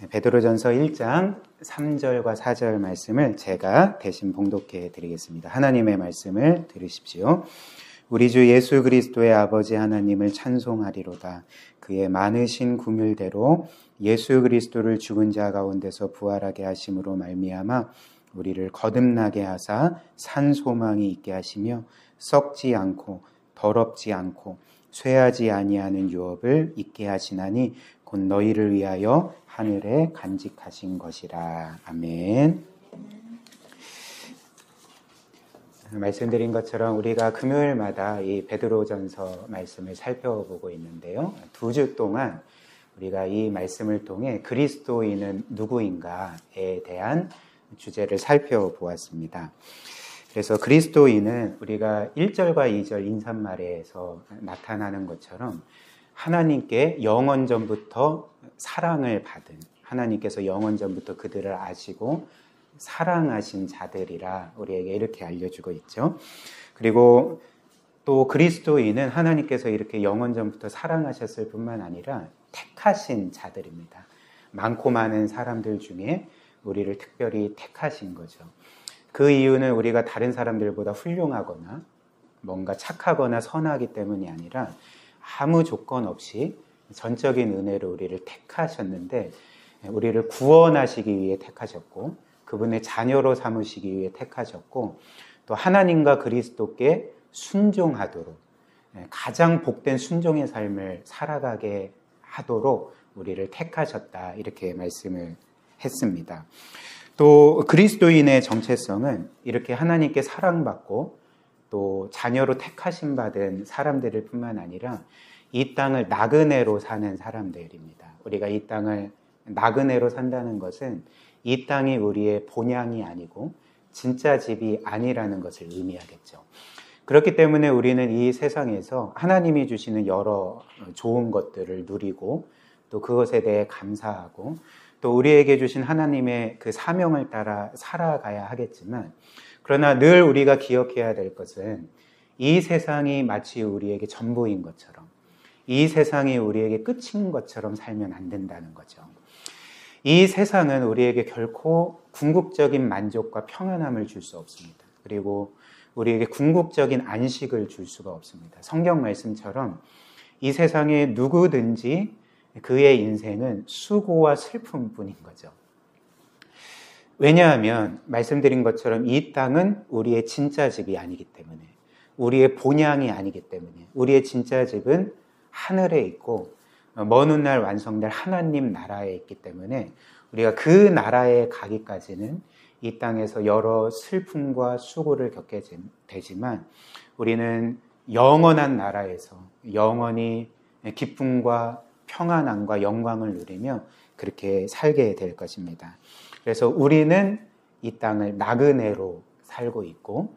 베드로전서 1장 3절과 4절 말씀을 제가 대신 봉독해 드리겠습니다. 하나님의 말씀을 들으십시오. 우리 주 예수 그리스도의 아버지 하나님을 찬송하리로다. 그의 많으신 긍휼대로 예수 그리스도를 죽은 자 가운데서 부활하게 하심으로 말미암아 우리를 거듭나게 하사 산 소망이 있게 하시며 썩지 않고 더럽지 않고 쇠하지 아니하는 유업을 있게 하시나니 곧 너희를 위하여 하늘에 간직하신 것이라. 아멘. 말씀드린 것처럼 우리가 금요일마다 이 베드로전서 말씀을 살펴보고 있는데요. 2주 동안 우리가 이 말씀을 통해 그리스도인은 누구인가에 대한 주제를 살펴보았습니다. 그래서 그리스도인은 우리가 1절과 2절 인사말에서 나타나는 것처럼 하나님께 영원전부터 사랑을 받은, 하나님께서 영원전부터 그들을 아시고 사랑하신 자들이라 우리에게 이렇게 알려주고 있죠. 그리고 또 그리스도인은 하나님께서 이렇게 영원전부터 사랑하셨을 뿐만 아니라 택하신 자들입니다. 많고 많은 사람들 중에 우리를 특별히 택하신 거죠. 그 이유는 우리가 다른 사람들보다 훌륭하거나 뭔가 착하거나 선하기 때문이 아니라 아무 조건 없이 전적인 은혜로 우리를 택하셨는데 우리를 구원하시기 위해 택하셨고 그분의 자녀로 삼으시기 위해 택하셨고 또 하나님과 그리스도께 순종하도록 가장 복된 순종의 삶을 살아가게 하도록 우리를 택하셨다 이렇게 말씀을 했습니다. 또 그리스도인의 정체성은 이렇게 하나님께 사랑받고 또 자녀로 택하심 받은 사람들일 뿐만 아니라 이 땅을 나그네로 사는 사람들입니다. 우리가 이 땅을 나그네로 산다는 것은 이 땅이 우리의 본향이 아니고 진짜 집이 아니라는 것을 의미하겠죠. 그렇기 때문에 우리는 이 세상에서 하나님이 주시는 여러 좋은 것들을 누리고 또 그것에 대해 감사하고 또 우리에게 주신 하나님의 그 사명을 따라 살아가야 하겠지만 그러나 늘 우리가 기억해야 될 것은 이 세상이 마치 우리에게 전부인 것처럼 이 세상이 우리에게 끝인 것처럼 살면 안 된다는 거죠. 이 세상은 우리에게 결코 궁극적인 만족과 평안함을 줄 수 없습니다. 그리고 우리에게 궁극적인 안식을 줄 수가 없습니다. 성경 말씀처럼 이 세상에 누구든지 그의 인생은 수고와 슬픔뿐인 거죠. 왜냐하면 말씀드린 것처럼 이 땅은 우리의 진짜 집이 아니기 때문에 우리의 본향이 아니기 때문에 우리의 진짜 집은 하늘에 있고 먼 훗날 완성될 하나님 나라에 있기 때문에 우리가 그 나라에 가기까지는 이 땅에서 여러 슬픔과 수고를 겪게 되지만 우리는 영원한 나라에서 영원히 기쁨과 평안함과 영광을 누리며 그렇게 살게 될 것입니다. 그래서 우리는 이 땅을 나그네로 살고 있고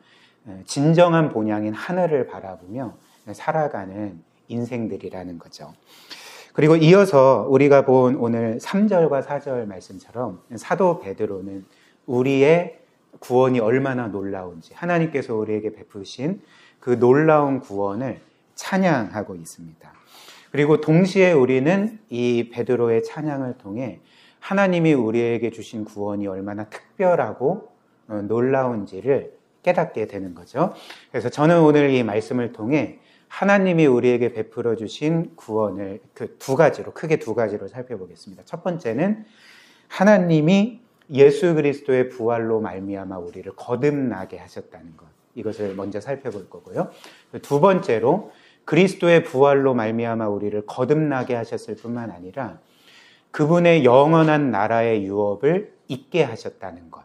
진정한 본향인 하늘을 바라보며 살아가는 인생들이라는 거죠. 그리고 이어서 우리가 본 오늘 3절과 4절 말씀처럼 사도 베드로는 우리의 구원이 얼마나 놀라운지 하나님께서 우리에게 베푸신 그 놀라운 구원을 찬양하고 있습니다. 그리고 동시에 우리는 이 베드로의 찬양을 통해 하나님이 우리에게 주신 구원이 얼마나 특별하고 놀라운지를 깨닫게 되는 거죠. 그래서 저는 오늘 이 말씀을 통해 하나님이 우리에게 베풀어 주신 구원을 그 두 가지로, 크게 두 가지로 살펴보겠습니다. 첫 번째는 하나님이 예수 그리스도의 부활로 말미암아 우리를 거듭나게 하셨다는 것. 이것을 먼저 살펴볼 거고요. 두 번째로 그리스도의 부활로 말미암아 우리를 거듭나게 하셨을 뿐만 아니라 그분의 영원한 나라의 유업을 있게 하셨다는 것.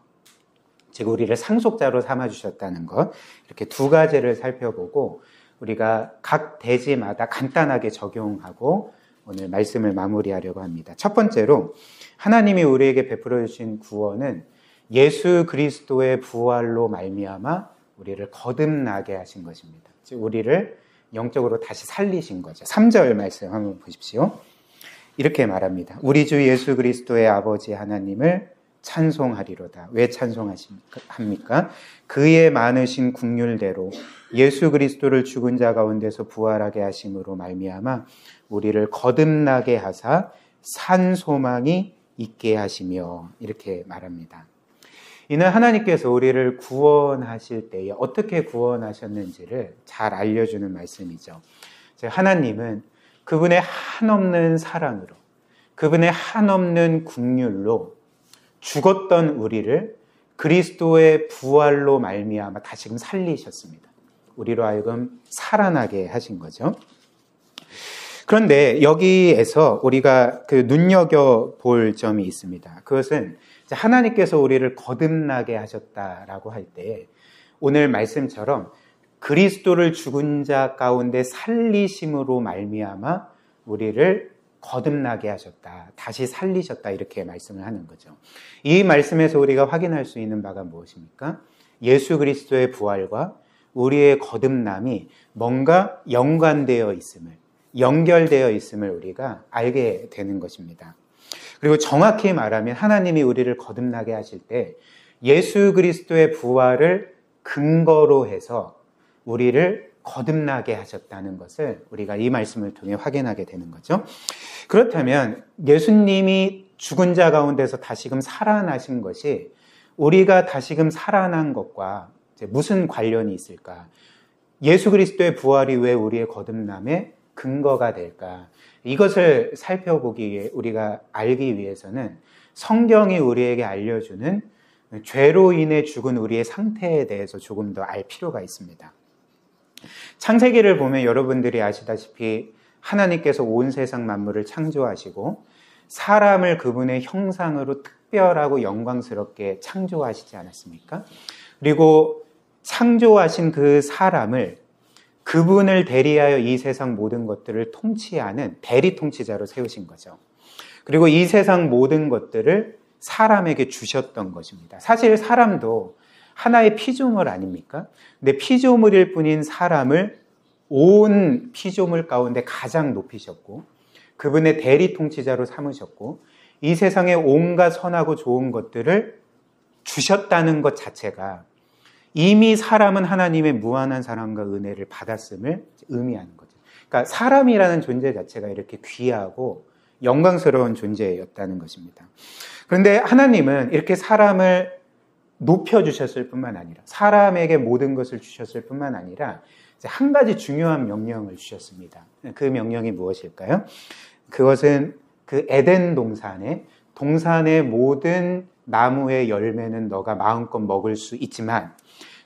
즉 우리를 상속자로 삼아주셨다는 것. 이렇게 두 가지를 살펴보고 우리가 각 대지마다 간단하게 적용하고 오늘 말씀을 마무리하려고 합니다. 첫 번째로 하나님이 우리에게 베풀어 주신 구원은 예수 그리스도의 부활로 말미암아 우리를 거듭나게 하신 것입니다. 즉 우리를 영적으로 다시 살리신 거죠. 3절 말씀 한번 보십시오. 이렇게 말합니다. 우리 주 예수 그리스도의 아버지 하나님을 찬송하리로다. 왜 찬송합니까? 그의 많으신 긍휼대로 예수 그리스도를 죽은 자 가운데서 부활하게 하심으로 말미암아 우리를 거듭나게 하사 산 소망이 있게 하시며 이렇게 말합니다. 이는 하나님께서 우리를 구원하실 때에 어떻게 구원하셨는지를 잘 알려주는 말씀이죠. 하나님은 그분의 한없는 사랑으로, 그분의 한없는 긍휼로 죽었던 우리를 그리스도의 부활로 말미암아 다시금 살리셨습니다. 우리로 하여금 살아나게 하신 거죠. 그런데 여기에서 우리가 눈여겨볼 점이 있습니다. 그것은 하나님께서 우리를 거듭나게 하셨다라고 할 때 오늘 말씀처럼 그리스도를 죽은 자 가운데 살리심으로 말미암아 우리를 거듭나게 하셨다, 다시 살리셨다 이렇게 말씀을 하는 거죠. 이 말씀에서 우리가 확인할 수 있는 바가 무엇입니까? 예수 그리스도의 부활과 우리의 거듭남이 뭔가 연관되어 있음을, 연결되어 있음을 우리가 알게 되는 것입니다. 그리고 정확히 말하면 하나님이 우리를 거듭나게 하실 때 예수 그리스도의 부활을 근거로 해서 우리를 거듭나게 하셨다는 것을 우리가 이 말씀을 통해 확인하게 되는 거죠. 그렇다면 예수님이 죽은 자 가운데서 다시금 살아나신 것이 우리가 다시금 살아난 것과 무슨 관련이 있을까? 예수 그리스도의 부활이 왜 우리의 거듭남의 근거가 될까? 이것을 살펴보기 위해 우리가 알기 위해서는 성경이 우리에게 알려주는 죄로 인해 죽은 우리의 상태에 대해서 조금 더 알 필요가 있습니다. 창세기를 보면 여러분들이 아시다시피 하나님께서 온 세상 만물을 창조하시고 사람을 그분의 형상으로 특별하고 영광스럽게 창조하시지 않았습니까? 그리고 창조하신 그 사람을 그분을 대리하여 이 세상 모든 것들을 통치하는 대리 통치자로 세우신 거죠. 그리고 이 세상 모든 것들을 사람에게 주셨던 것입니다. 사실 사람도 하나의 피조물 아닙니까? 근데 피조물일 뿐인 사람을 온 피조물 가운데 가장 높이셨고 그분의 대리 통치자로 삼으셨고 이 세상의 온갖 선하고 좋은 것들을 주셨다는 것 자체가 이미 사람은 하나님의 무한한 사랑과 은혜를 받았음을 의미하는 거죠. 그러니까 사람이라는 존재 자체가 이렇게 귀하고 영광스러운 존재였다는 것입니다. 그런데 하나님은 이렇게 사람을 높여주셨을 뿐만 아니라 사람에게 모든 것을 주셨을 뿐만 아니라 한 가지 중요한 명령을 주셨습니다. 그 명령이 무엇일까요? 그것은 그 에덴 동산의 모든 나무의 열매는 너가 마음껏 먹을 수 있지만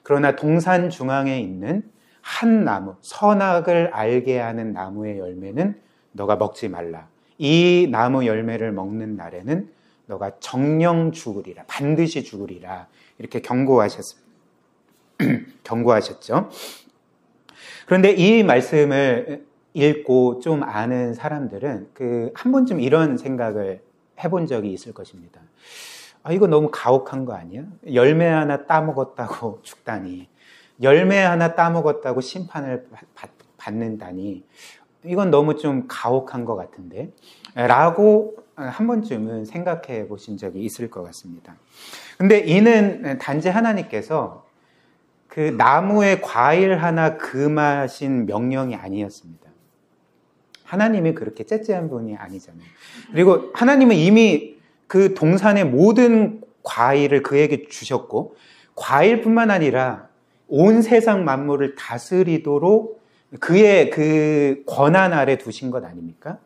그러나 동산 중앙에 있는 한 나무, 선악을 알게 하는 나무의 열매는 너가 먹지 말라. 이 나무 열매를 먹는 날에는 너가 정령 죽으리라. 반드시 죽으리라. 이렇게 경고하셨죠. 그런데 이 말씀을 읽고 좀 아는 사람들은 한 번쯤 이런 생각을 해본 적이 있을 것입니다. 이거 너무 가혹한 거 아니야? 열매 하나 따먹었다고 죽다니, 열매 하나 따먹었다고 심판을 받는다니, 이건 너무 좀 가혹한 것 같은데? 라고 한 번쯤은 생각해 보신 적이 있을 것 같습니다. 근데 이는 단지 하나님께서 그 나무의 과일 하나 금하신 명령이 아니었습니다. 하나님이 그렇게 째째한 분이 아니잖아요. 그리고 하나님은 이미 그 동산의 모든 과일을 그에게 주셨고 과일뿐만 아니라 온 세상 만물을 다스리도록 그의 그 권한 아래 두신 것 아닙니까?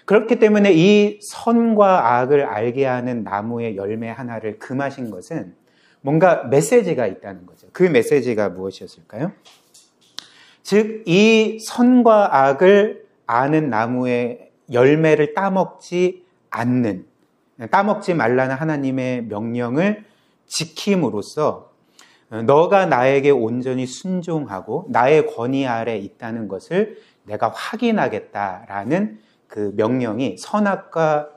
그렇기 때문에 이 선과 악을 알게 하는 나무의 열매 하나를 금하신 것은 뭔가 메시지가 있다는 거죠. 그 메시지가 무엇이었을까요? 즉, 이 선과 악을 아는 나무의 열매를 따먹지 말라는 하나님의 명령을 지킴으로써 너가 나에게 온전히 순종하고 나의 권위 아래 있다는 것을 내가 확인하겠다라는 그 명령이 선악과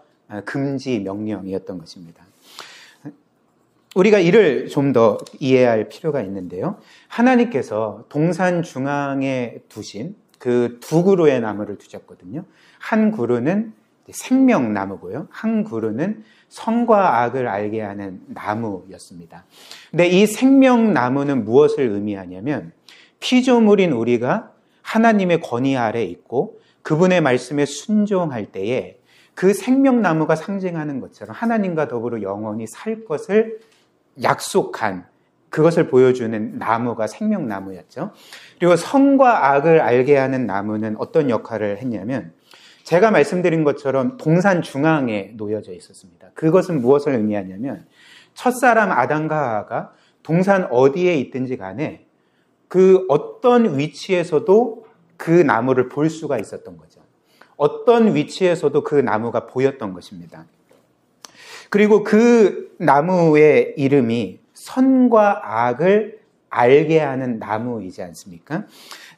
금지 명령이었던 것입니다. 우리가 이를 좀 더 이해할 필요가 있는데요. 하나님께서 동산 중앙에 두신 그 두 그루의 나무를 두셨거든요. 한 그루는 생명나무고요. 한 그루는 선과 악을 알게 하는 나무였습니다. 근데 이 생명나무는 무엇을 의미하냐면 피조물인 우리가 하나님의 권위 아래 있고 그분의 말씀에 순종할 때에 그 생명나무가 상징하는 것처럼 하나님과 더불어 영원히 살 것을 약속한 그것을 보여주는 나무가 생명나무였죠. 그리고 선과 악을 알게 하는 나무는 어떤 역할을 했냐면 제가 말씀드린 것처럼 동산 중앙에 놓여져 있었습니다. 그것은 무엇을 의미하냐면 첫사람 아담과 하와가 동산 어디에 있든지 간에 그 어떤 위치에서도 그 나무를 볼 수가 있었던 거죠. 어떤 위치에서도 그 나무가 보였던 것입니다. 그리고 그 나무의 이름이 선과 악을 알게 하는 나무이지 않습니까?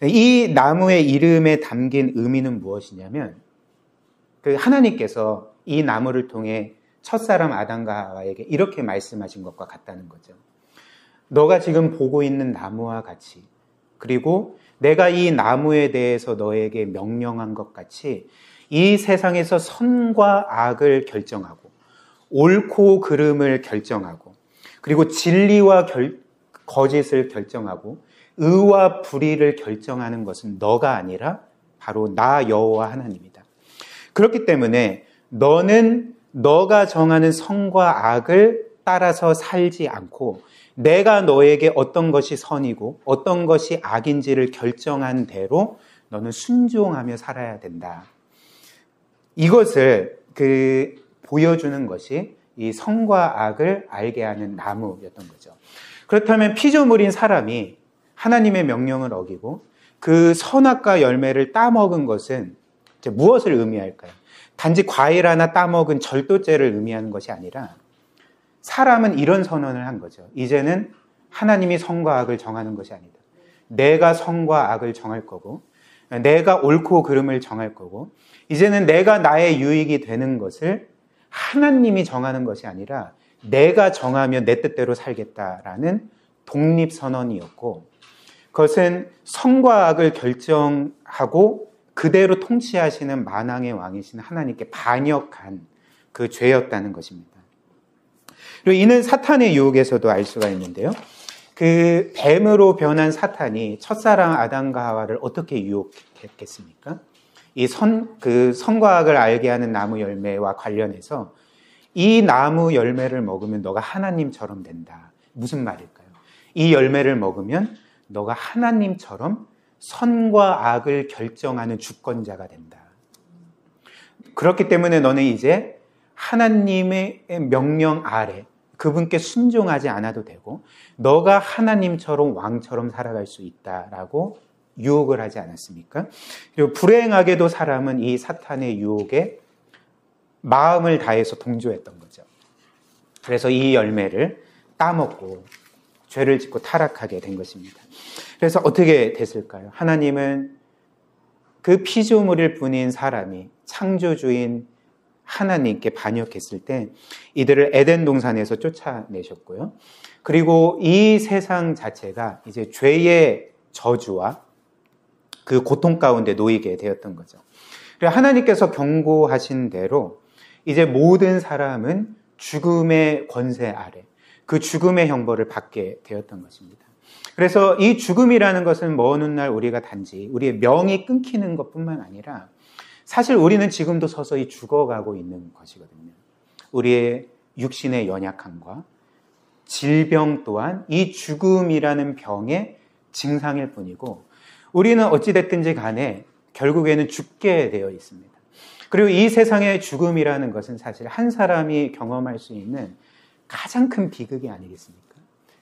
이 나무의 이름에 담긴 의미는 무엇이냐면 그 하나님께서 이 나무를 통해 첫사람 아담과 하와에게 이렇게 말씀하신 것과 같다는 거죠. 너가 지금 보고 있는 나무와 같이, 그리고 내가 이 나무에 대해서 너에게 명령한 것 같이 이 세상에서 선과 악을 결정하고 옳고 그름을 결정하고 그리고 진리와 거짓을 결정하고 의와 불의를 결정하는 것은 너가 아니라 바로 나 여호와 하나님이다. 그렇기 때문에 너는 너가 정하는 선과 악을 따라서 살지 않고 내가 너에게 어떤 것이 선이고 어떤 것이 악인지를 결정한 대로 너는 순종하며 살아야 된다. 이것을 보여주는 것이 이 선과 악을 알게 하는 나무였던 거죠. 그렇다면 피조물인 사람이 하나님의 명령을 어기고 그 선악과 열매를 따먹은 것은 이제 무엇을 의미할까요? 단지 과일 하나 따먹은 절도죄를 의미하는 것이 아니라 사람은 이런 선언을 한 거죠. 이제는 하나님이 선과 악을 정하는 것이 아니다. 내가 선과 악을 정할 거고 내가 옳고 그름을 정할 거고 이제는 내가 나의 유익이 되는 것을 하나님이 정하는 것이 아니라 내가 정하면 내 뜻대로 살겠다라는 독립선언이었고 그것은 선과 악을 결정하고 그대로 통치하시는 만왕의 왕이신 하나님께 반역한 그 죄였다는 것입니다. 그리고 이는 사탄의 유혹에서도 알 수가 있는데요. 그 뱀으로 변한 사탄이 첫사랑 아담과 하와를 어떻게 유혹했겠습니까? 이 선과 악을 알게 하는 나무 열매와 관련해서 이 나무 열매를 먹으면 너가 하나님처럼 된다. 무슨 말일까요? 이 열매를 먹으면 너가 하나님처럼 선과 악을 결정하는 주권자가 된다. 그렇기 때문에 너는 이제 하나님의 명령 아래 그분께 순종하지 않아도 되고 너가 하나님처럼 왕처럼 살아갈 수 있다라고 유혹을 하지 않았습니까? 그리고 불행하게도 사람은 이 사탄의 유혹에 마음을 다해서 동조했던 거죠. 그래서 이 열매를 따먹고 죄를 짓고 타락하게 된 것입니다. 그래서 어떻게 됐을까요? 하나님은 그 피조물일 뿐인 사람이 창조주인 하나님께 반역했을 때 이들을 에덴 동산에서 쫓아내셨고요. 그리고 이 세상 자체가 이제 죄의 저주와 그 고통 가운데 놓이게 되었던 거죠. 그리고 하나님께서 경고하신 대로 이제 모든 사람은 죽음의 권세 아래 그 죽음의 형벌을 받게 되었던 것입니다. 그래서 이 죽음이라는 것은 먼 훗날 우리가 단지 우리의 명이 끊기는 것뿐만 아니라 사실 우리는 지금도 서서히 죽어가고 있는 것이거든요. 우리의 육신의 연약함과 질병 또한 이 죽음이라는 병의 증상일 뿐이고 우리는 어찌됐든지 간에 결국에는 죽게 되어 있습니다. 그리고 이 세상의 죽음이라는 것은 사실 한 사람이 경험할 수 있는 가장 큰 비극이 아니겠습니까?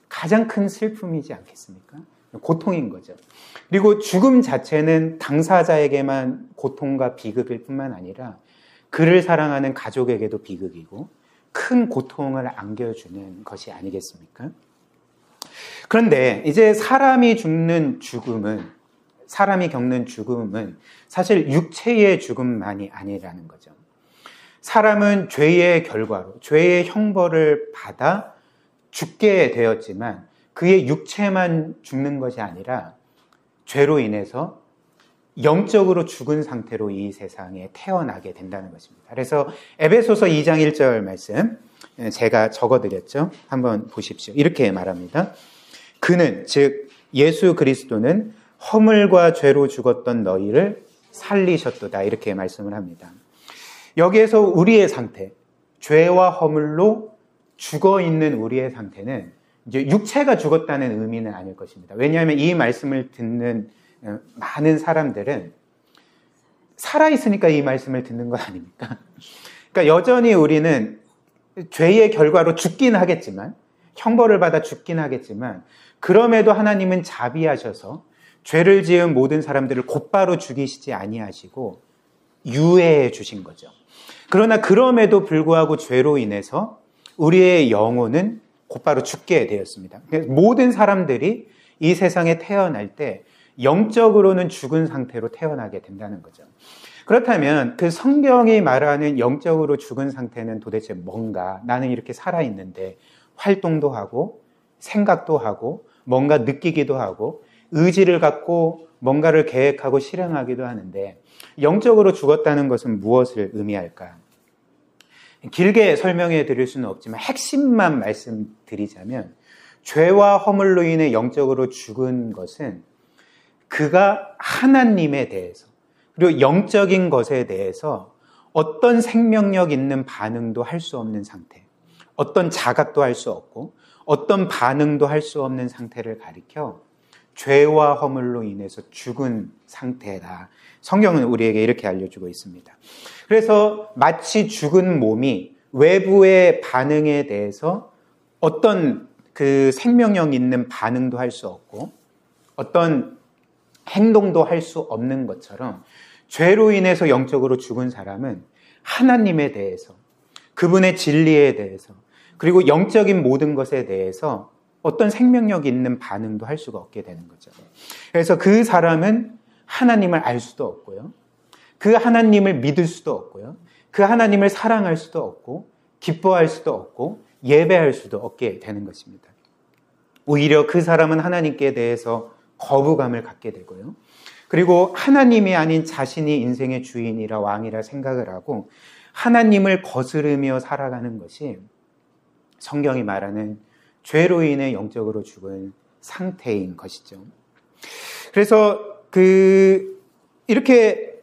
가장 큰 슬픔이지 않겠습니까? 고통인 거죠. 그리고 죽음 자체는 당사자에게만 고통과 비극일 뿐만 아니라 그를 사랑하는 가족에게도 비극이고 큰 고통을 안겨주는 것이 아니겠습니까? 그런데 이제 사람이 겪는 죽음은 사실 육체의 죽음만이 아니라는 거죠. 사람은 죄의 결과로 죄의 형벌을 받아 죽게 되었지만 그의 육체만 죽는 것이 아니라 죄로 인해서 영적으로 죽은 상태로 이 세상에 태어나게 된다는 것입니다. 그래서 에베소서 2장 1절 말씀 제가 적어드렸죠. 한번 보십시오. 이렇게 말합니다. 그는 즉 예수 그리스도는 허물과 죄로 죽었던 너희를 살리셨도다. 이렇게 말씀을 합니다. 여기에서 우리의 상태, 죄와 허물로 죽어 있는 우리의 상태는 이제 육체가 죽었다는 의미는 아닐 것입니다. 왜냐하면 이 말씀을 듣는 많은 사람들은 살아있으니까 이 말씀을 듣는 것 아닙니까? 그러니까 여전히 우리는 죄의 결과로 죽긴 하겠지만, 형벌을 받아 죽긴 하겠지만, 그럼에도 하나님은 자비하셔서 죄를 지은 모든 사람들을 곧바로 죽이시지 아니하시고 유예해 주신 거죠. 그러나 그럼에도 불구하고 죄로 인해서 우리의 영혼은 곧바로 죽게 되었습니다. 모든 사람들이 이 세상에 태어날 때 영적으로는 죽은 상태로 태어나게 된다는 거죠. 그렇다면 그 성경이 말하는 영적으로 죽은 상태는 도대체 뭔가? 나는 이렇게 살아있는데 활동도 하고 생각도 하고 뭔가 느끼기도 하고 의지를 갖고 뭔가를 계획하고 실행하기도 하는데 영적으로 죽었다는 것은 무엇을 의미할까? 길게 설명해 드릴 수는 없지만 핵심만 말씀드리자면 죄와 허물로 인해 영적으로 죽은 것은 그가 하나님에 대해서 그리고 영적인 것에 대해서 어떤 생명력 있는 반응도 할 수 없는 상태, 어떤 자각도 할 수 없고 어떤 반응도 할 수 없는 상태를 가리켜 죄와 허물로 인해서 죽은 상태다. 성경은 우리에게 이렇게 알려주고 있습니다. 그래서 마치 죽은 몸이 외부의 반응에 대해서 어떤 그 생명력 있는 반응도 할 수 없고 어떤 행동도 할 수 없는 것처럼 죄로 인해서 영적으로 죽은 사람은 하나님에 대해서, 그분의 진리에 대해서, 그리고 영적인 모든 것에 대해서 어떤 생명력 있는 반응도 할 수가 없게 되는 거죠. 그래서 그 사람은 하나님을 알 수도 없고요. 그 하나님을 믿을 수도 없고요. 그 하나님을 사랑할 수도 없고 기뻐할 수도 없고 예배할 수도 없게 되는 것입니다. 오히려 그 사람은 하나님께 대해서 거부감을 갖게 되고요. 그리고 하나님이 아닌 자신이 인생의 주인이라 왕이라 생각을 하고 하나님을 거스르며 살아가는 것이 성경이 말하는 죄로 인해 영적으로 죽은 상태인 것이죠. 그래서 이렇게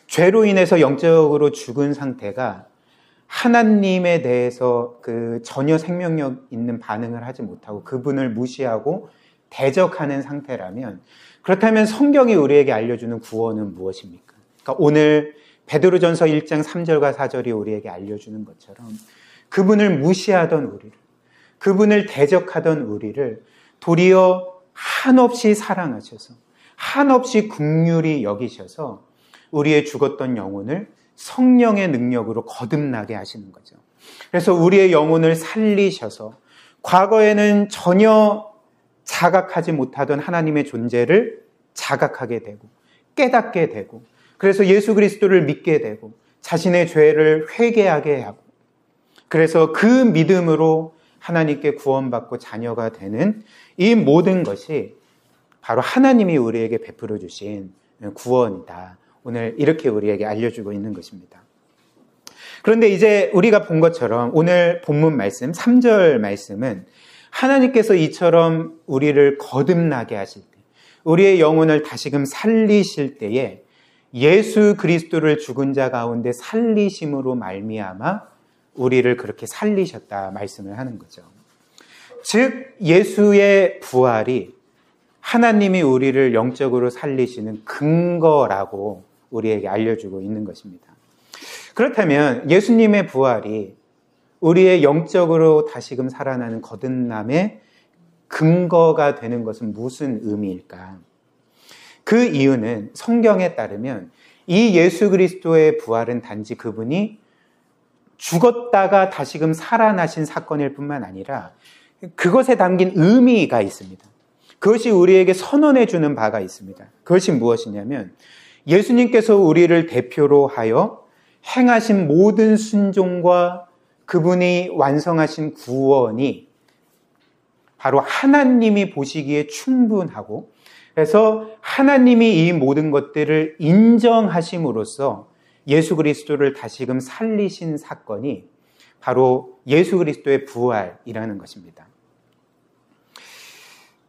죄로 인해서 영적으로 죽은 상태가 하나님에 대해서 전혀 생명력 있는 반응을 하지 못하고 그분을 무시하고 대적하는 상태라면, 그렇다면 성경이 우리에게 알려주는 구원은 무엇입니까? 그러니까 오늘 베드로전서 1장 3절과 4절이 우리에게 알려주는 것처럼 그분을 무시하던 우리를, 그분을 대적하던 우리를 도리어 한없이 사랑하셔서 한없이 긍휼히 여기셔서 우리의 죽었던 영혼을 성령의 능력으로 거듭나게 하시는 거죠. 그래서 우리의 영혼을 살리셔서 과거에는 전혀 자각하지 못하던 하나님의 존재를 자각하게 되고 깨닫게 되고, 그래서 예수 그리스도를 믿게 되고 자신의 죄를 회개하게 하고, 그래서 그 믿음으로 하나님께 구원받고 자녀가 되는 이 모든 것이 바로 하나님이 우리에게 베풀어 주신 구원이다. 오늘 이렇게 우리에게 알려주고 있는 것입니다. 그런데 이제 우리가 본 것처럼 오늘 본문 말씀 3절 말씀은 하나님께서 이처럼 우리를 거듭나게 하실 때, 우리의 영혼을 다시금 살리실 때에 예수 그리스도를 죽은 자 가운데 살리심으로 말미암아 우리를 그렇게 살리셨다 말씀을 하는 거죠. 즉 예수의 부활이 하나님이 우리를 영적으로 살리시는 근거라고 우리에게 알려주고 있는 것입니다. 그렇다면 예수님의 부활이 우리의 영적으로 다시금 살아나는 거듭남의 근거가 되는 것은 무슨 의미일까? 그 이유는 성경에 따르면 이 예수 그리스도의 부활은 단지 그분이 죽었다가 다시금 살아나신 사건일 뿐만 아니라 그것에 담긴 의미가 있습니다. 그것이 우리에게 선언해 주는 바가 있습니다. 그것이 무엇이냐면 예수님께서 우리를 대표로 하여 행하신 모든 순종과 그분이 완성하신 구원이 바로 하나님이 보시기에 충분하고, 그래서 하나님이 이 모든 것들을 인정하심으로써 예수 그리스도를 다시금 살리신 사건이 바로 예수 그리스도의 부활이라는 것입니다.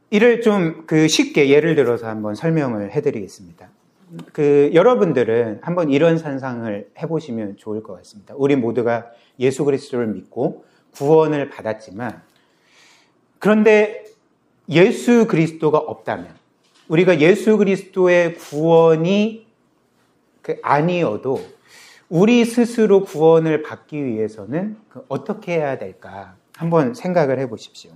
이를 좀 쉽게 예를 들어서 한번 설명을 해드리겠습니다. 여러분들은 한번 이런 상상을 해보시면 좋을 것 같습니다. 우리 모두가 예수 그리스도를 믿고 구원을 받았지만, 그런데 예수 그리스도가 없다면, 우리가 예수 그리스도의 구원이 아니어도 우리 스스로 구원을 받기 위해서는 어떻게 해야 될까 한번 생각을 해보십시오.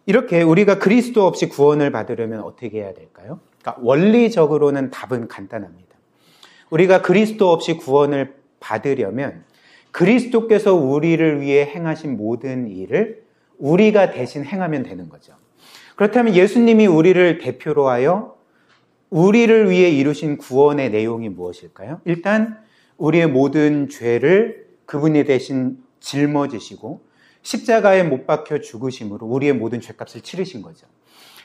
이렇게 우리가 그리스도 없이 구원을 받으려면 어떻게 해야 될까요? 그러니까 원리적으로는 답은 간단합니다. 우리가 그리스도 없이 구원을 받으려면 그리스도께서 우리를 위해 행하신 모든 일을 우리가 대신 행하면 되는 거죠. 그렇다면 예수님이 우리를 대표로 하여 우리를 위해 이루신 구원의 내용이 무엇일까요? 일단 우리의 모든 죄를 그분이 대신 짊어지시고 십자가에 못 박혀 죽으심으로 우리의 모든 죄값을 치르신 거죠.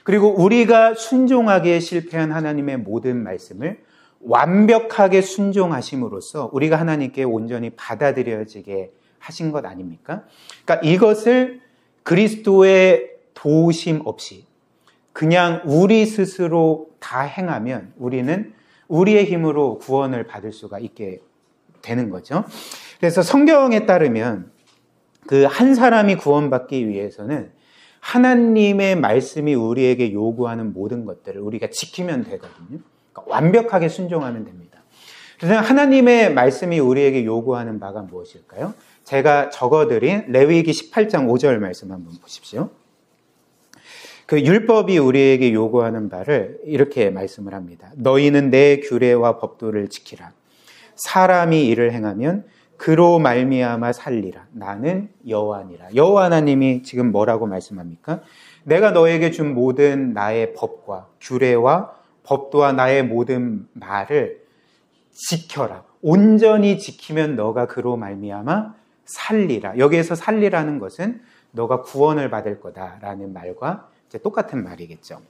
그리고 우리가 순종하기에 실패한 하나님의 모든 말씀을 완벽하게 순종하심으로써 우리가 하나님께 온전히 받아들여지게 하신 것 아닙니까? 그러니까 이것을 그리스도의 도우심 없이 그냥 우리 스스로 다 행하면 우리는 우리의 힘으로 구원을 받을 수가 있게 되는 거죠. 그래서 성경에 따르면 한 사람이 구원받기 위해서는 하나님의 말씀이 우리에게 요구하는 모든 것들을 우리가 지키면 되거든요. 그러니까 완벽하게 순종하면 됩니다. 그래서 하나님의 말씀이 우리에게 요구하는 바가 무엇일까요? 제가 적어드린 레위기 18장 5절 말씀 한번 보십시오. 율법이 우리에게 요구하는 바를 이렇게 말씀을 합니다. 너희는 내 규례와 법도를 지키라. 사람이 이를 행하면 그로 말미암아 살리라. 나는 여호와니라. 여호와 하나님이 지금 뭐라고 말씀합니까? 내가 너에게 준 모든 나의 법과 규례와 법도와 나의 모든 말을 지켜라. 온전히 지키면 너가 그로 말미암아 살리라. 여기에서 살리라는 것은 너가 구원을 받을 거다라는 말과 이제 똑같은 말이겠죠.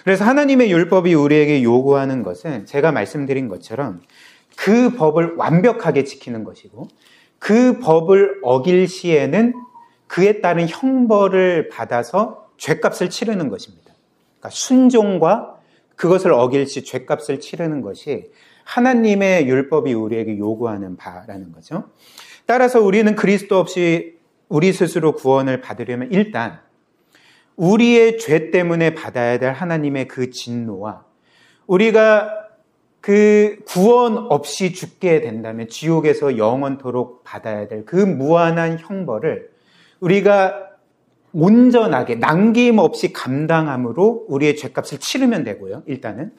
그래서 하나님의 율법이 우리에게 요구하는 것은 제가 말씀드린 것처럼 그 법을 완벽하게 지키는 것이고 그 법을 어길 시에는 그에 따른 형벌을 받아서 죄값을 치르는 것입니다. 그러니까 순종과 그것을 어길 시 죄값을 치르는 것이 하나님의 율법이 우리에게 요구하는 바라는 거죠. 따라서 우리는 그리스도 없이 우리 스스로 구원을 받으려면 일단 우리의 죄 때문에 받아야 될 하나님의 그 진노와 우리가 그 구원 없이 죽게 된다면 지옥에서 영원토록 받아야 될 그 무한한 형벌을 우리가 온전하게 남김없이 감당함으로 우리의 죄값을 치르면 되고요. 일단은.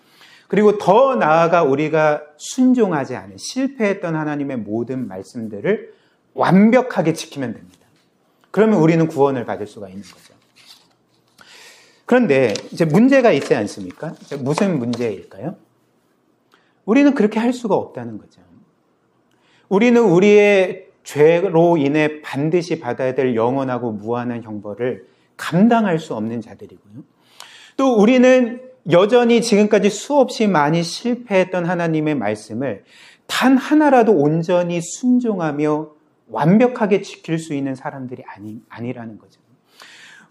그리고 더 나아가 우리가 순종하지 않은 실패했던 하나님의 모든 말씀들을 완벽하게 지키면 됩니다. 그러면 우리는 구원을 받을 수가 있는 거죠. 그런데 이제 문제가 있지 않습니까? 무슨 문제일까요? 우리는 그렇게 할 수가 없다는 거죠. 우리는 우리의 죄로 인해 반드시 받아야 될 영원하고 무한한 형벌을 감당할 수 없는 자들이고요. 또 우리는 여전히 지금까지 수없이 많이 실패했던 하나님의 말씀을 단 하나라도 온전히 순종하며 완벽하게 지킬 수 있는 사람들이 아니라는 거죠.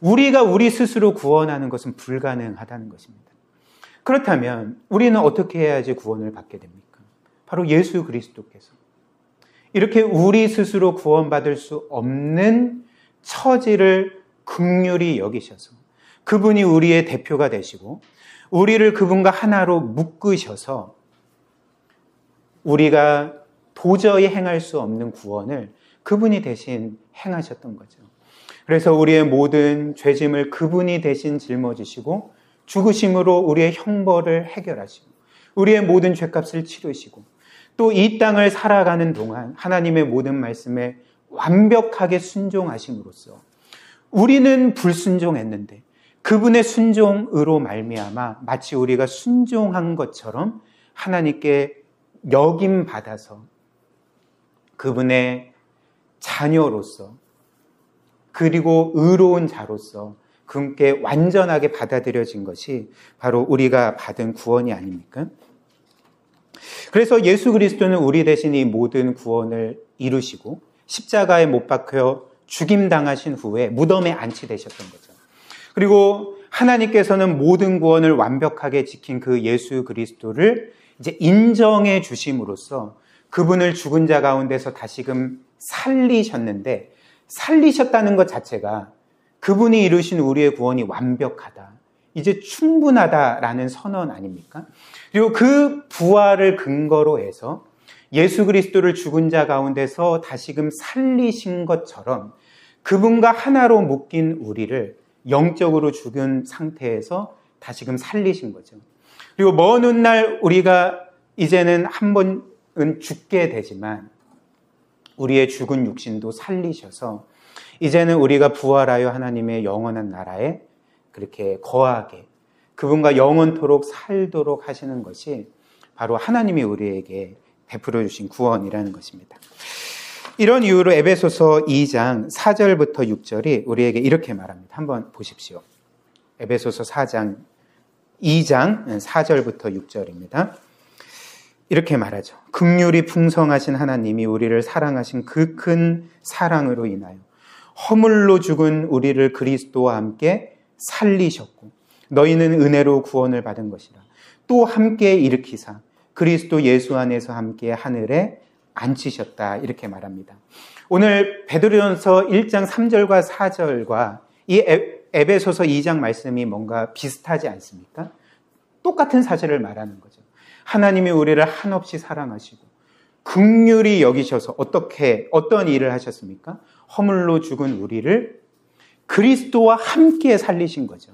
우리가 우리 스스로 구원하는 것은 불가능하다는 것입니다. 그렇다면 우리는 어떻게 해야지 구원을 받게 됩니까? 바로 예수 그리스도께서 이렇게 우리 스스로 구원받을 수 없는 처지를 긍휼히 여기셔서 그분이 우리의 대표가 되시고 우리를 그분과 하나로 묶으셔서 우리가 도저히 행할 수 없는 구원을 그분이 대신 행하셨던 거죠. 그래서 우리의 모든 죄짐을 그분이 대신 짊어지시고 죽으심으로 우리의 형벌을 해결하시고 우리의 모든 죄값을 치르시고 또 이 땅을 살아가는 동안 하나님의 모든 말씀에 완벽하게 순종하심으로써 우리는 불순종했는데 그분의 순종으로 말미암아 마치 우리가 순종한 것처럼 하나님께 여김받아서 그분의 자녀로서 그리고 의로운 자로서 그분께 완전하게 받아들여진 것이 바로 우리가 받은 구원이 아닙니까? 그래서 예수 그리스도는 우리 대신 이 모든 구원을 이루시고 십자가에 못 박혀 죽임당하신 후에 무덤에 안치되셨던 거죠. 그리고 하나님께서는 모든 구원을 완벽하게 지킨 그 예수 그리스도를 이제 인정해 주심으로써 그분을 죽은 자 가운데서 다시금 살리셨는데, 살리셨다는 것 자체가 그분이 이루신 우리의 구원이 완벽하다, 이제 충분하다라는 선언 아닙니까? 그리고 그 부활을 근거로 해서 예수 그리스도를 죽은 자 가운데서 다시금 살리신 것처럼 그분과 하나로 묶인 우리를 영적으로 죽은 상태에서 다시금 살리신 거죠. 그리고 먼 훗날 우리가 이제는 한 번은 죽게 되지만 우리의 죽은 육신도 살리셔서 이제는 우리가 부활하여 하나님의 영원한 나라에 그렇게 거하게 그분과 영원토록 살도록 하시는 것이 바로 하나님이 우리에게 베풀어 주신 구원이라는 것입니다. 이런 이유로 에베소서 2장 4절부터 6절이 우리에게 이렇게 말합니다. 한번 보십시오. 에베소서 2장 4절부터 6절입니다. 이렇게 말하죠. 긍휼이 풍성하신 하나님이 우리를 사랑하신 그 큰 사랑으로 인하여 허물로 죽은 우리를 그리스도와 함께 살리셨고 너희는 은혜로 구원을 받은 것이라. 또 함께 일으키사 그리스도 예수 안에서 함께 하늘에 앉히셨다. 이렇게 말합니다. 오늘 베드로전서 1장 3절과 4절과 이 에베소서 2장 말씀이 뭔가 비슷하지 않습니까? 똑같은 사실을 말하는 거죠. 하나님이 우리를 한없이 사랑하시고 긍휼히 여기셔서 어떤 일을 하셨습니까? 허물로 죽은 우리를 그리스도와 함께 살리신 거죠.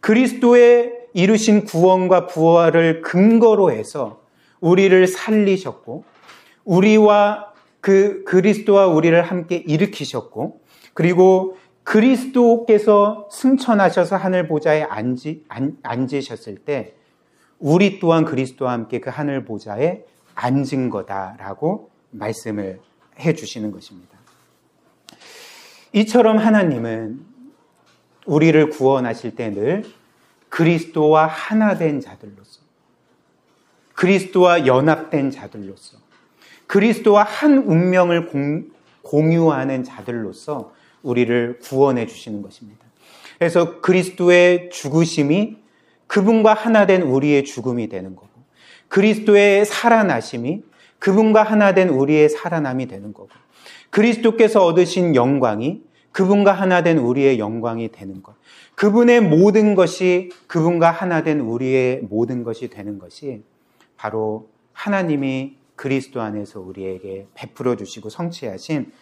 그리스도의 이루신 구원과 부활을 근거로 해서 우리를 살리셨고 우리와 그리스도와 우리를 함께 일으키셨고 그리고 그리스도께서 승천하셔서 하늘 보좌에 앉으셨을 때 우리 또한 그리스도와 함께 그 하늘 보좌에 앉은 거다라고 말씀을 해주시는 것입니다. 이처럼 하나님은 우리를 구원하실 때 늘 그리스도와 하나 된 자들로서, 그리스도와 연합된 자들로서, 그리스도와 한 운명을 공유하는 자들로서 우리를 구원해 주시는 것입니다. 그래서 그리스도의 죽으심이 그분과 하나 된 우리의 죽음이 되는 거고, 그리스도의 살아나심이 그분과 하나 된 우리의 살아남이 되는 거고, 그리스도께서 얻으신 영광이 그분과 하나 된 우리의 영광이 되는 것, 그분의 모든 것이 그분과 하나 된 우리의 모든 것이 되는 것이 바로 하나님이 그리스도 안에서 우리에게 베풀어 주시고 성취하신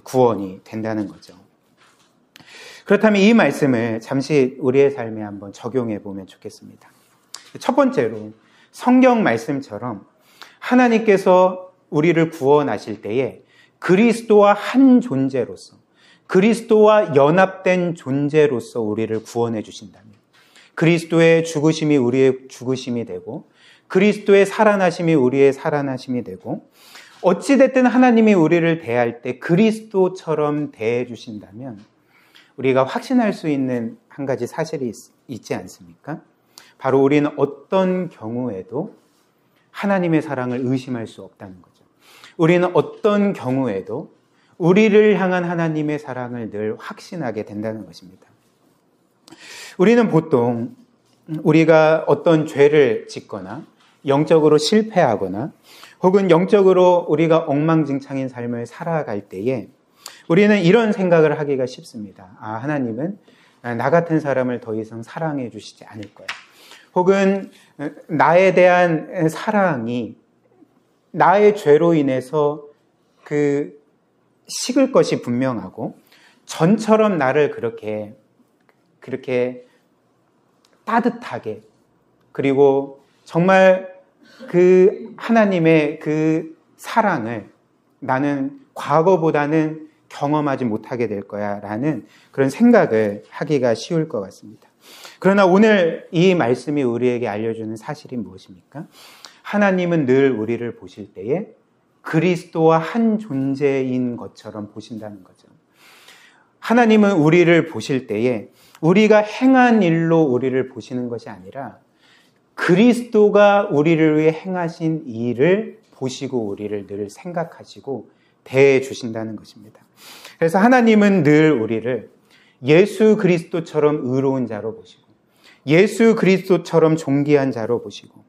구원이 된다는 거죠. 그렇다면 이 말씀을 잠시 우리의 삶에 한번 적용해 보면 좋겠습니다. 첫 번째로 성경 말씀처럼 하나님께서 우리를 구원하실 때에 그리스도와 한 존재로서, 그리스도와 연합된 존재로서 우리를 구원해 주신다면, 그리스도의 죽으심이 우리의 죽으심이 되고 그리스도의 살아나심이 우리의 살아나심이 되고, 어찌됐든 하나님이 우리를 대할 때 그리스도처럼 대해 주신다면 우리가 확신할 수 있는 한 가지 사실이 있지 않습니까? 바로 우리는 어떤 경우에도 하나님의 사랑을 의심할 수 없다는 거죠. 우리는 어떤 경우에도 우리를 향한 하나님의 사랑을 늘 확신하게 된다는 것입니다. 우리는 보통 우리가 어떤 죄를 짓거나 영적으로 실패하거나 혹은 영적으로 우리가 엉망진창인 삶을 살아갈 때에 우리는 이런 생각을 하기가 쉽습니다. 하나님은 나 같은 사람을 더 이상 사랑해 주시지 않을 거야. 혹은 나에 대한 사랑이 나의 죄로 인해서 식을 것이 분명하고 전처럼 나를 그렇게 따뜻하게, 그리고 정말 그 하나님의 그 사랑을 나는 과거보다는 경험하지 못하게 될 거야 라는 그런 생각을 하기가 쉬울 것 같습니다. 그러나 오늘 이 말씀이 우리에게 알려주는 사실이 무엇입니까? 하나님은 늘 우리를 보실 때에 그리스도와 한 존재인 것처럼 보신다는 거죠. 하나님은 우리를 보실 때에 우리가 행한 일로 우리를 보시는 것이 아니라 그리스도가 우리를 위해 행하신 일을 보시고 우리를 늘 생각하시고 대해 주신다는 것입니다. 그래서 하나님은 늘 우리를 예수 그리스도처럼 의로운 자로 보시고 예수 그리스도처럼 존귀한 자로 보시고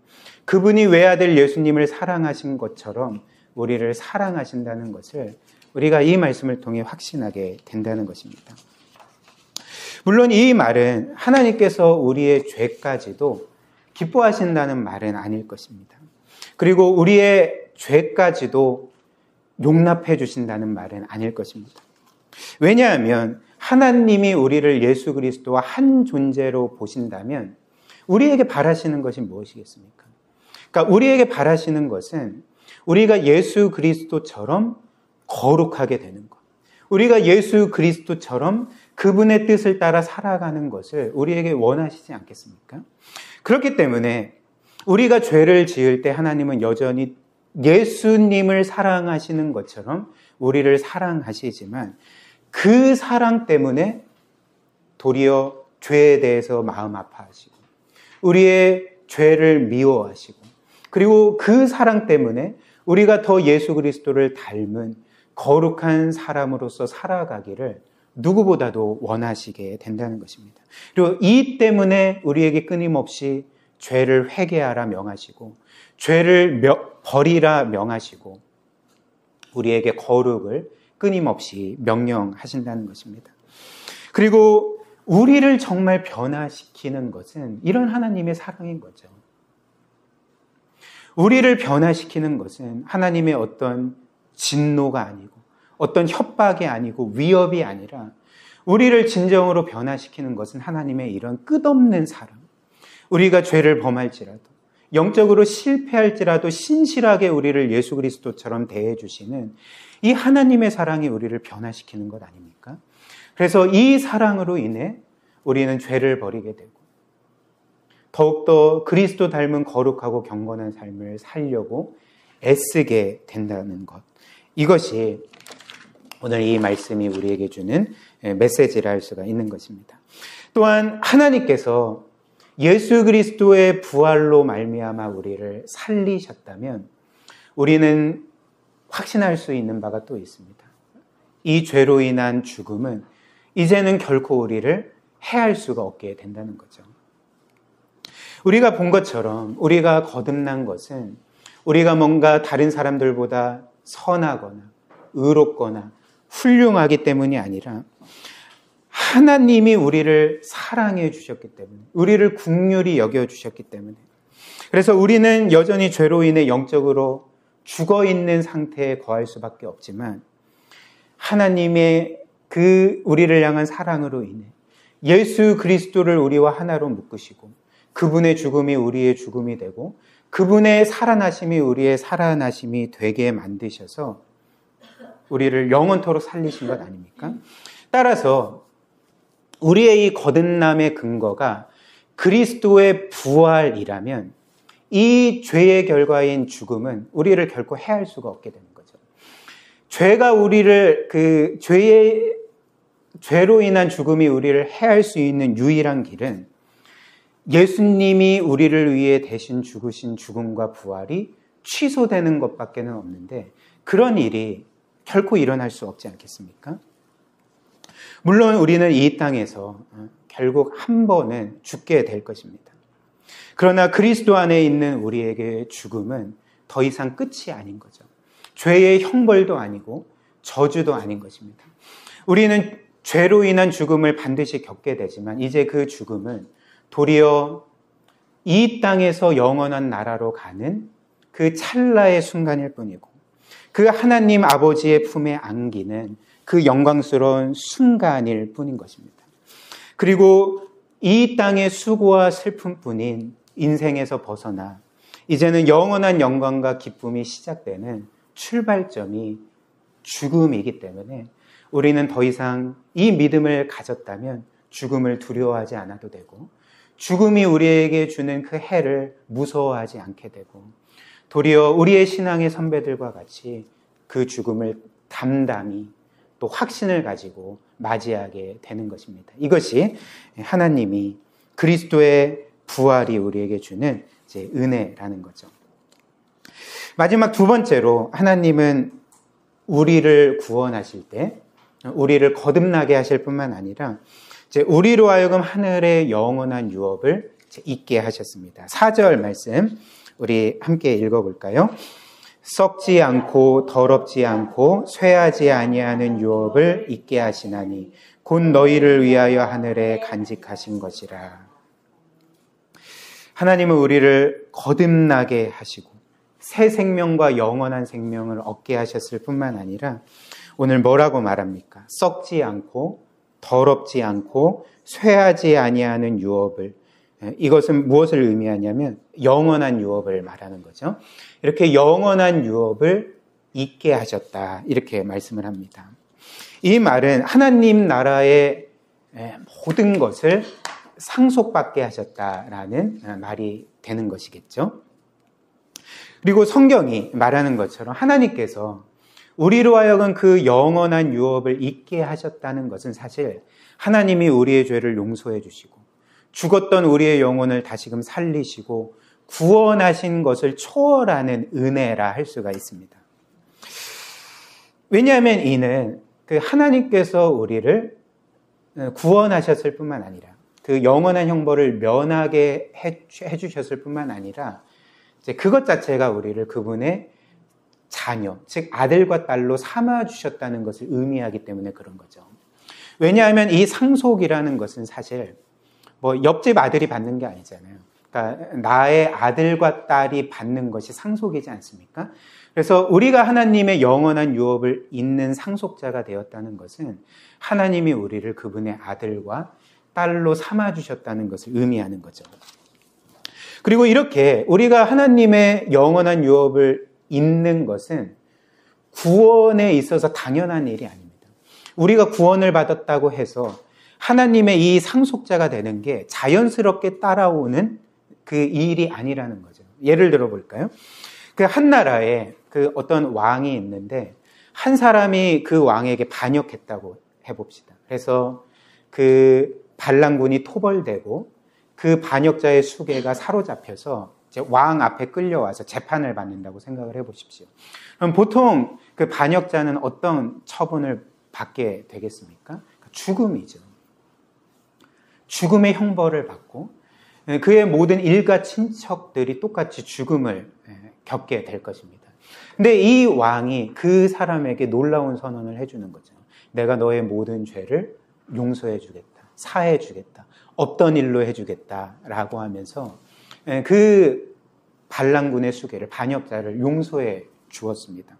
그분이 외아들 예수님을 사랑하신 것처럼 우리를 사랑하신다는 것을 우리가 이 말씀을 통해 확신하게 된다는 것입니다. 물론 이 말은 하나님께서 우리의 죄까지도 기뻐하신다는 말은 아닐 것입니다. 그리고 우리의 죄까지도 용납해 주신다는 말은 아닐 것입니다. 왜냐하면 하나님이 우리를 예수 그리스도와 한 존재로 보신다면 우리에게 바라시는 것이 무엇이겠습니까? 그러니까 우리에게 바라시는 것은 우리가 예수 그리스도처럼 거룩하게 되는 것. 우리가 예수 그리스도처럼 그분의 뜻을 따라 살아가는 것을 우리에게 원하시지 않겠습니까? 그렇기 때문에 우리가 죄를 지을 때 하나님은 여전히 예수님을 사랑하시는 것처럼 우리를 사랑하시지만 그 사랑 때문에 도리어 죄에 대해서 마음 아파하시고 우리의 죄를 미워하시고 그리고 그 사랑 때문에 우리가 더 예수 그리스도를 닮은 거룩한 사람으로서 살아가기를 누구보다도 원하시게 된다는 것입니다. 그리고 이 때문에 우리에게 끊임없이 죄를 회개하라 명하시고 죄를 버리라 명하시고 우리에게 거룩을 끊임없이 명령하신다는 것입니다. 그리고 우리를 정말 변화시키는 것은 이런 하나님의 사랑인 거죠. 우리를 변화시키는 것은 하나님의 어떤 진노가 아니고 어떤 협박이 아니고 위협이 아니라 우리를 진정으로 변화시키는 것은 하나님의 이런 끝없는 사랑. 우리가 죄를 범할지라도 영적으로 실패할지라도 신실하게 우리를 예수 그리스도처럼 대해주시는 이 하나님의 사랑이 우리를 변화시키는 것 아닙니까? 그래서 이 사랑으로 인해 우리는 죄를 버리게 되고 더욱더 그리스도 닮은 거룩하고 경건한 삶을 살려고 애쓰게 된다는 것. 이것이 오늘 이 말씀이 우리에게 주는 메시지라 할 수가 있는 것입니다. 또한 하나님께서 예수 그리스도의 부활로 말미암아 우리를 살리셨다면 우리는 확신할 수 있는 바가 또 있습니다. 이 죄로 인한 죽음은 이제는 결코 우리를 해할 수가 없게 된다는 거죠. 우리가 본 것처럼 우리가 거듭난 것은 우리가 뭔가 다른 사람들보다 선하거나 의롭거나 훌륭하기 때문이 아니라 하나님이 우리를 사랑해 주셨기 때문에 우리를 긍휼히 여겨 주셨기 때문에 그래서 우리는 여전히 죄로 인해 영적으로 죽어 있는 상태에 거할 수밖에 없지만 하나님의 그 우리를 향한 사랑으로 인해 예수 그리스도를 우리와 하나로 묶으시고 그분의 죽음이 우리의 죽음이 되고 그분의 살아나심이 우리의 살아나심이 되게 만드셔서 우리를 영원토록 살리신 것 아닙니까? 따라서 우리의 이 거듭남의 근거가 그리스도의 부활이라면 이 죄의 결과인 죽음은 우리를 결코 해할 수가 없게 되는 거죠. 죄가 우리를 죄로 인한 죽음이 우리를 해할 수 있는 유일한 길은 예수님이 우리를 위해 대신 죽으신 죽음과 부활이 취소되는 것밖에는 없는데 그런 일이 결코 일어날 수 없지 않겠습니까? 물론 우리는 이 땅에서 결국 한 번은 죽게 될 것입니다. 그러나 그리스도 안에 있는 우리에게 죽음은 더 이상 끝이 아닌 거죠. 죄의 형벌도 아니고 저주도 아닌 것입니다. 우리는 죄로 인한 죽음을 반드시 겪게 되지만 이제 그 죽음은 도리어 이 땅에서 영원한 나라로 가는 그 찰나의 순간일 뿐이고 그 하나님 아버지의 품에 안기는 그 영광스러운 순간일 뿐인 것입니다. 그리고 이 땅의 수고와 슬픔뿐인 인생에서 벗어나 이제는 영원한 영광과 기쁨이 시작되는 출발점이 죽음이기 때문에 우리는 더 이상 이 믿음을 가졌다면 죽음을 두려워하지 않아도 되고 죽음이 우리에게 주는 그 해를 무서워하지 않게 되고 도리어 우리의 신앙의 선배들과 같이 그 죽음을 담담히 또 확신을 가지고 맞이하게 되는 것입니다. 이것이 하나님이 그리스도의 부활이 우리에게 주는 이제 은혜라는 거죠. 마지막 두 번째로 하나님은 우리를 구원하실 때 우리를 거듭나게 하실 뿐만 아니라 이제 우리로 하여금 하늘의 영원한 유업을 있게 하셨습니다. 4절 말씀 우리 함께 읽어볼까요? 썩지 않고 더럽지 않고 쇠하지 아니하는 유업을 있게 하시나니 곧 너희를 위하여 하늘에 간직하신 것이라. 하나님은 우리를 거듭나게 하시고 새 생명과 영원한 생명을 얻게 하셨을 뿐만 아니라 오늘 뭐라고 말합니까? 썩지 않고 더럽지 않고 쇠하지 아니하는 유업을, 이것은 무엇을 의미하냐면 영원한 유업을 말하는 거죠. 이렇게 영원한 유업을 있게 하셨다, 이렇게 말씀을 합니다. 이 말은 하나님 나라의 모든 것을 상속받게 하셨다라는 말이 되는 것이겠죠. 그리고 성경이 말하는 것처럼 하나님께서 우리로 하여금 그 영원한 유업을 잊게 하셨다는 것은 사실 하나님이 우리의 죄를 용서해 주시고 죽었던 우리의 영혼을 다시금 살리시고 구원하신 것을 초월하는 은혜라 할 수가 있습니다. 왜냐하면 이는 그 하나님께서 우리를 구원하셨을 뿐만 아니라 그 영원한 형벌을 면하게 해주셨을 뿐만 아니라 이제 그것 자체가 우리를 그분의 자녀, 즉 아들과 딸로 삼아주셨다는 것을 의미하기 때문에 그런 거죠. 왜냐하면 이 상속이라는 것은 사실 뭐 옆집 아들이 받는 게 아니잖아요. 그러니까 나의 아들과 딸이 받는 것이 상속이지 않습니까? 그래서 우리가 하나님의 영원한 유업을 잇는 상속자가 되었다는 것은 하나님이 우리를 그분의 아들과 딸로 삼아주셨다는 것을 의미하는 거죠. 그리고 이렇게 우리가 하나님의 영원한 유업을 잇는 것은 구원에 있어서 당연한 일이 아닙니다. 우리가 구원을 받았다고 해서 하나님의 이 상속자가 되는 게 자연스럽게 따라오는 그 일이 아니라는 거죠. 예를 들어 볼까요? 그 한 나라에 그 어떤 왕이 있는데 한 사람이 그 왕에게 반역했다고 해봅시다. 그래서 그 반란군이 토벌되고 그 반역자의 수괴가 사로잡혀서 이제 왕 앞에 끌려와서 재판을 받는다고 생각을 해보십시오. 그럼 보통 그 반역자는 어떤 처분을 받게 되겠습니까? 죽음이죠. 죽음의 형벌을 받고 그의 모든 일가 친척들이 똑같이 죽음을 겪게 될 것입니다. 근데 이 왕이 그 사람에게 놀라운 선언을 해주는 거죠. 내가 너의 모든 죄를 용서해 주겠다, 사해 주겠다, 없던 일로 해주겠다라고 하면서 그 반란군의 수괴를, 반역자를 용서해 주었습니다.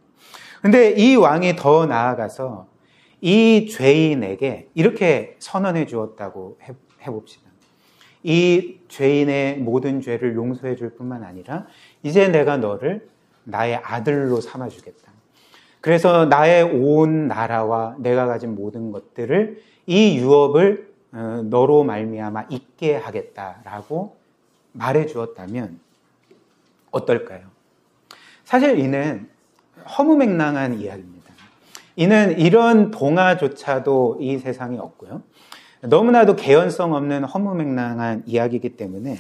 근데 이 왕이 더 나아가서 이 죄인에게 이렇게 선언해 주었다고 해봅시다. 이 죄인의 모든 죄를 용서해 줄 뿐만 아니라 이제 내가 너를 나의 아들로 삼아주겠다. 그래서 나의 온 나라와 내가 가진 모든 것들을 이 유업을 너로 말미암아 있게 하겠다라고 말해 주었다면 어떨까요? 사실 이는 허무맹랑한 이야기입니다. 이는 이런 동화조차도 이 세상에 없고요. 너무나도 개연성 없는 허무맹랑한 이야기이기 때문에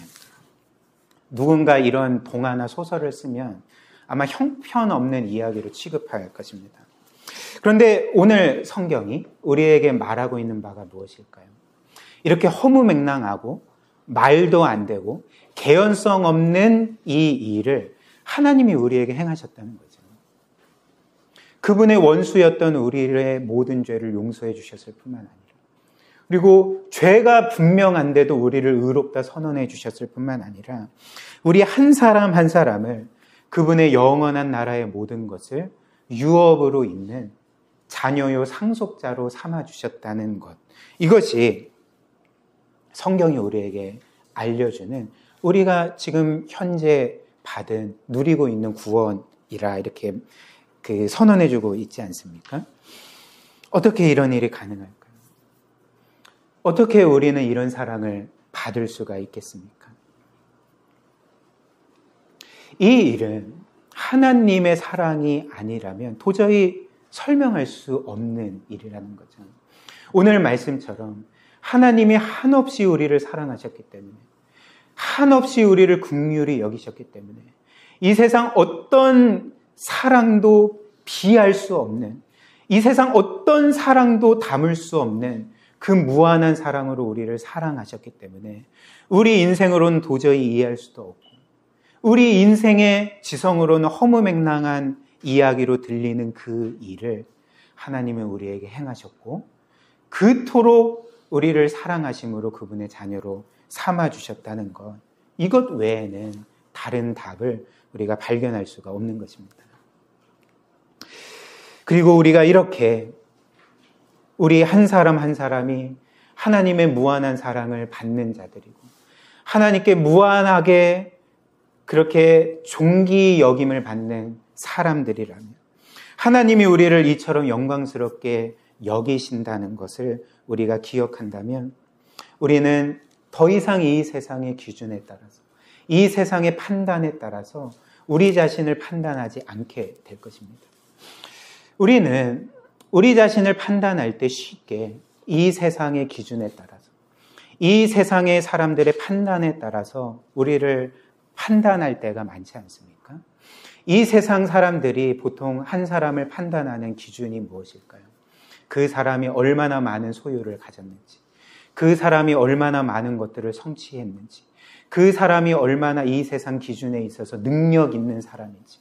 누군가 이런 동화나 소설을 쓰면 아마 형편없는 이야기로 취급할 것입니다. 그런데 오늘 성경이 우리에게 말하고 있는 바가 무엇일까요? 이렇게 허무맹랑하고 말도 안 되고 개연성 없는 이 일을 하나님이 우리에게 행하셨다는 거죠. 그분의 원수였던 우리의 모든 죄를 용서해 주셨을 뿐만 아니라 그리고 죄가 분명한데도 우리를 의롭다 선언해 주셨을 뿐만 아니라 우리 한 사람 한 사람을 그분의 영원한 나라의 모든 것을 유업으로 있는 자녀요 상속자로 삼아주셨다는 것. 이것이 성경이 우리에게 알려주는 우리가 지금 현재 받은 누리고 있는 구원이라 이렇게 선언해주고 있지 않습니까? 어떻게 이런 일이 가능할까요? 어떻게 우리는 이런 사랑을 받을 수가 있겠습니까? 이 일은 하나님의 사랑이 아니라면 도저히 설명할 수 없는 일이라는 거죠. 오늘 말씀처럼 하나님이 한없이 우리를 사랑하셨기 때문에 한없이 우리를 긍휼히 여기셨기 때문에 이 세상 어떤 사랑도 비할 수 없는 이 세상 어떤 사랑도 담을 수 없는 그 무한한 사랑으로 우리를 사랑하셨기 때문에 우리 인생으로는 도저히 이해할 수도 없고 우리 인생의 지성으로는 허무맹랑한 이야기로 들리는 그 일을 하나님은 우리에게 행하셨고 그토록 우리를 사랑하심으로 그분의 자녀로 삼아주셨다는 것, 이것 외에는 다른 답을 우리가 발견할 수가 없는 것입니다. 그리고 우리가 이렇게 우리 한 사람 한 사람이 하나님의 무한한 사랑을 받는 자들이고 하나님께 무한하게 그렇게 존귀 여김을 받는 사람들이라면 하나님이 우리를 이처럼 영광스럽게 여기신다는 것을 우리가 기억한다면 우리는 더 이상 이 세상의 기준에 따라서 이 세상의 판단에 따라서 우리 자신을 판단하지 않게 될 것입니다. 우리는 우리 자신을 판단할 때 쉽게 이 세상의 기준에 따라서 이 세상의 사람들의 판단에 따라서 우리를 판단할 때가 많지 않습니까? 이 세상 사람들이 보통 한 사람을 판단하는 기준이 무엇일까요? 그 사람이 얼마나 많은 소유를 가졌는지, 그 사람이 얼마나 많은 것들을 성취했는지, 그 사람이 얼마나 이 세상 기준에 있어서 능력 있는 사람인지,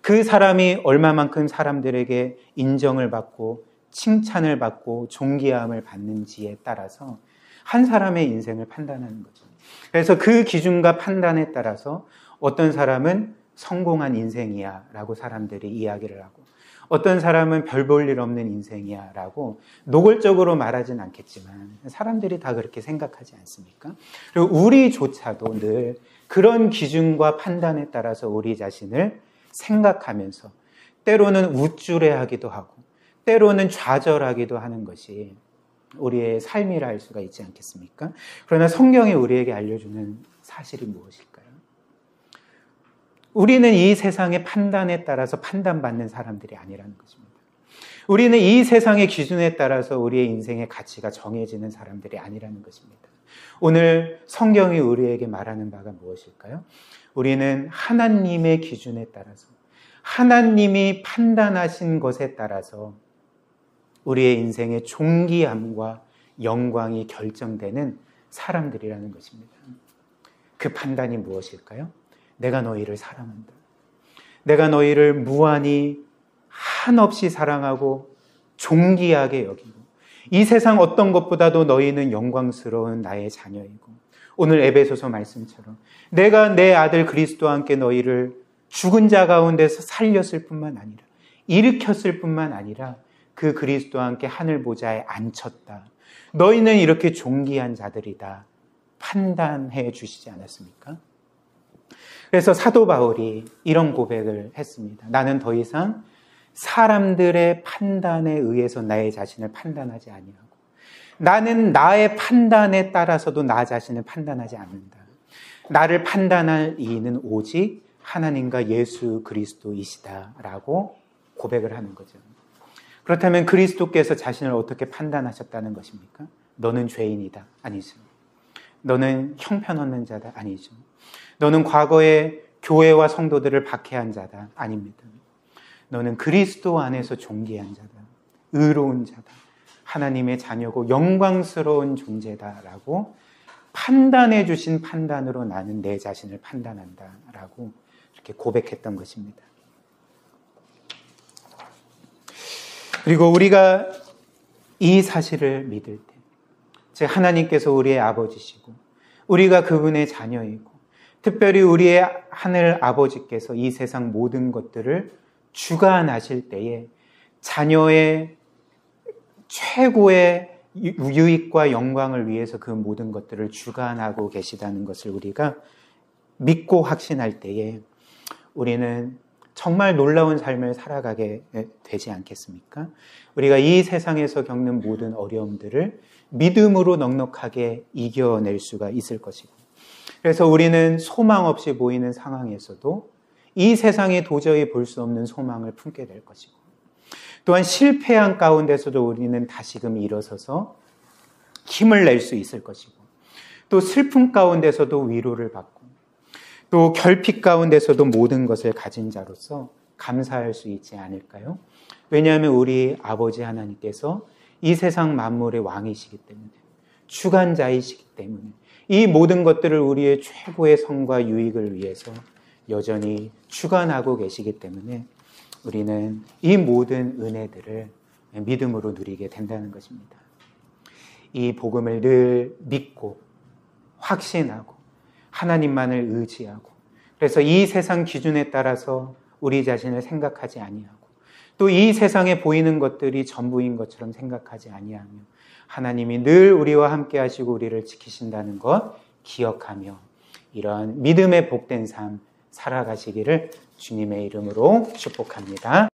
그 사람이 얼마만큼 사람들에게 인정을 받고 칭찬을 받고 존귀함을 받는지에 따라서 한 사람의 인생을 판단하는 거죠. 그래서 그 기준과 판단에 따라서 어떤 사람은 성공한 인생이야 라고 사람들이 이야기를 하고 어떤 사람은 별 볼 일 없는 인생이야 라고 노골적으로 말하진 않겠지만 사람들이 다 그렇게 생각하지 않습니까? 그리고 우리조차도 늘 그런 기준과 판단에 따라서 우리 자신을 생각하면서 때로는 우쭐해하기도 하고 때로는 좌절하기도 하는 것이 우리의 삶이라 할 수가 있지 않겠습니까? 그러나 성경이 우리에게 알려주는 사실이 무엇일까요? 우리는 이 세상의 판단에 따라서 판단받는 사람들이 아니라는 것입니다. 우리는 이 세상의 기준에 따라서 우리의 인생의 가치가 정해지는 사람들이 아니라는 것입니다. 오늘 성경이 우리에게 말하는 바가 무엇일까요? 우리는 하나님의 기준에 따라서 하나님이 판단하신 것에 따라서 우리의 인생의 존귀함과 영광이 결정되는 사람들이라는 것입니다. 그 판단이 무엇일까요? 내가 너희를 사랑한다. 내가 너희를 무한히 한없이 사랑하고 존귀하게 여기고 이 세상 어떤 것보다도 너희는 영광스러운 나의 자녀이고 오늘 에베소서 말씀처럼 내가 내 아들 그리스도와 함께 너희를 죽은 자 가운데서 살렸을 뿐만 아니라 일으켰을 뿐만 아니라 그 그리스도와 함께 하늘 보좌에 앉혔다. 너희는 이렇게 존귀한 자들이다. 판단해 주시지 않았습니까? 그래서 사도 바울이 이런 고백을 했습니다. 나는 더 이상 사람들의 판단에 의해서 나의 자신을 판단하지 아니하고 나는 나의 판단에 따라서도 나 자신을 판단하지 않는다. 나를 판단할 이는 오직 하나님과 예수 그리스도이시다라고 고백을 하는 거죠. 그렇다면 그리스도께서 자신을 어떻게 판단하셨다는 것입니까? 너는 죄인이다. 아니죠. 너는 형편없는 자다. 아니죠. 너는 과거에 교회와 성도들을 박해한 자다. 아닙니다. 너는 그리스도 안에서 존귀한 자다. 의로운 자다. 하나님의 자녀고 영광스러운 존재다라고 판단해 주신 판단으로 나는 내 자신을 판단한다라고 이렇게 고백했던 것입니다. 그리고 우리가 이 사실을 믿을 때, 즉 하나님께서 우리의 아버지시고 우리가 그분의 자녀이고 특별히 우리의 하늘 아버지께서 이 세상 모든 것들을 주관하실 때에 자녀의 최고의 유익과 영광을 위해서 그 모든 것들을 주관하고 계시다는 것을 우리가 믿고 확신할 때에 우리는 정말 놀라운 삶을 살아가게 되지 않겠습니까? 우리가 이 세상에서 겪는 모든 어려움들을 믿음으로 넉넉하게 이겨낼 수가 있을 것이고 그래서 우리는 소망 없이 보이는 상황에서도 이 세상에 도저히 볼 수 없는 소망을 품게 될 것이고 또한 실패한 가운데서도 우리는 다시금 일어서서 힘을 낼 수 있을 것이고 또 슬픔 가운데서도 위로를 받고 또 결핍 가운데서도 모든 것을 가진 자로서 감사할 수 있지 않을까요? 왜냐하면 우리 아버지 하나님께서 이 세상 만물의 왕이시기 때문에, 주관자이시기 때문에 이 모든 것들을 우리의 최고의 성과 유익을 위해서 여전히 주관하고 계시기 때문에 우리는 이 모든 은혜들을 믿음으로 누리게 된다는 것입니다. 이 복음을 늘 믿고 확신하고 하나님만을 의지하고, 그래서 이 세상 기준에 따라서 우리 자신을 생각하지 아니하고, 또 이 세상에 보이는 것들이 전부인 것처럼 생각하지 아니하며 하나님이 늘 우리와 함께 하시고 우리를 지키신다는 것 기억하며 이런 믿음의 복된 삶 살아가시기를 주님의 이름으로 축복합니다.